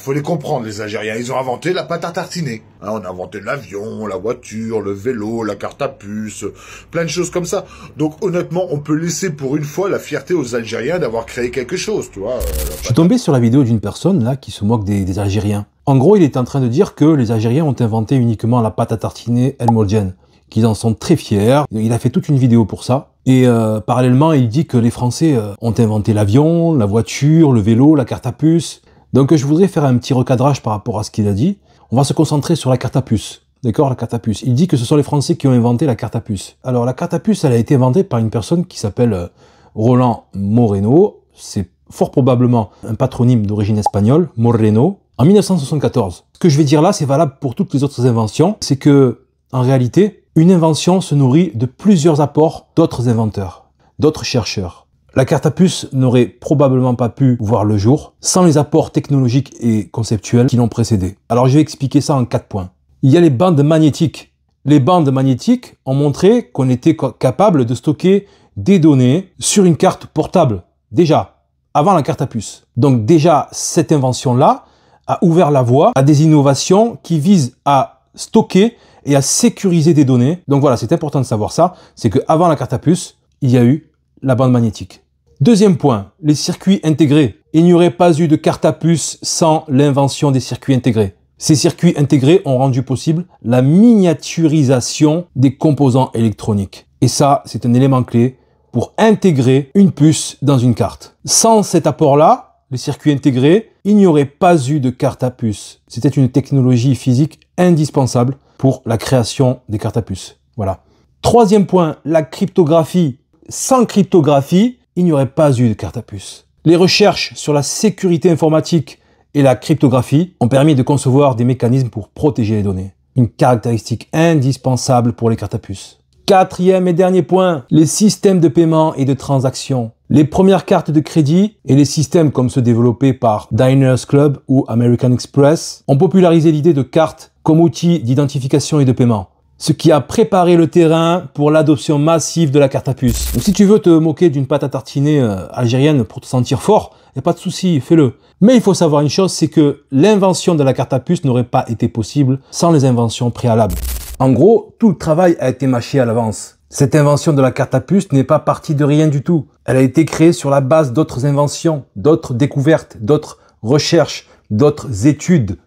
Faut les comprendre, les Algériens. Ils ont inventé la pâte à tartiner. Hein, on a inventé l'avion, la voiture, le vélo, la carte à puce, plein de choses comme ça. Donc honnêtement, on peut laisser pour une fois la fierté aux Algériens d'avoir créé quelque chose, tu vois. Je suis tombé sur la vidéo d'une personne là qui se moque des Algériens. En gros, il est en train de dire que les Algériens ont inventé uniquement la pâte à tartiner El Moldjen, qu'ils en sont très fiers. Il a fait toute une vidéo pour ça. Et parallèlement, il dit que les Français ont inventé l'avion, la voiture, le vélo, la carte à puce. Donc je voudrais faire un petit recadrage par rapport à ce qu'il a dit. On va se concentrer sur la carte à puce. D'accord, la carte à puce. Il dit que ce sont les Français qui ont inventé la carte à puce. Alors la carte à puce, elle a été inventée par une personne qui s'appelle Roland Moreno. C'est fort probablement un patronyme d'origine espagnole, Moreno, en 1974. Ce que je vais dire là, c'est valable pour toutes les autres inventions. C'est que, en réalité, une invention se nourrit de plusieurs apports d'autres inventeurs, d'autres chercheurs. La carte à puce n'aurait probablement pas pu voir le jour sans les apports technologiques et conceptuels qui l'ont précédé. Alors je vais expliquer ça en 4 points. Il y a les bandes magnétiques. Les bandes magnétiques ont montré qu'on était capable de stocker des données sur une carte portable, déjà, avant la carte à puce. Donc déjà, cette invention-là a ouvert la voie à des innovations qui visent à stocker et à sécuriser des données. Donc voilà, c'est important de savoir ça, c'est qu'avant la carte à puce, il y a eu la bande magnétique. Deuxième point, les circuits intégrés. Il n'y aurait pas eu de carte à puce sans l'invention des circuits intégrés. Ces circuits intégrés ont rendu possible la miniaturisation des composants électroniques. Et ça, c'est un élément clé pour intégrer une puce dans une carte. Sans cet apport-là, les circuits intégrés, il n'y aurait pas eu de carte à puce. C'était une technologie physique indispensable pour la création des cartes à puce. Voilà. Troisième point, la cryptographie. Sans cryptographie, il n'y aurait pas eu de carte à puce. Les recherches sur la sécurité informatique et la cryptographie ont permis de concevoir des mécanismes pour protéger les données. Une caractéristique indispensable pour les cartes à puce. Quatrième et dernier point, les systèmes de paiement et de transaction. Les premières cartes de crédit et les systèmes comme ceux développés par Diners Club ou American Express ont popularisé l'idée de cartes comme outil d'identification et de paiement. Ce qui a préparé le terrain pour l'adoption massive de la carte à puce. Donc si tu veux te moquer d'une pâte à tartiner algérienne pour te sentir fort, il n'y a pas de souci, fais-le. Mais il faut savoir une chose, c'est que l'invention de la carte à puce n'aurait pas été possible sans les inventions préalables. En gros, tout le travail a été mâché à l'avance. Cette invention de la carte à puce n'est pas partie de rien du tout. Elle a été créée sur la base d'autres inventions, d'autres découvertes, d'autres recherches, d'autres études.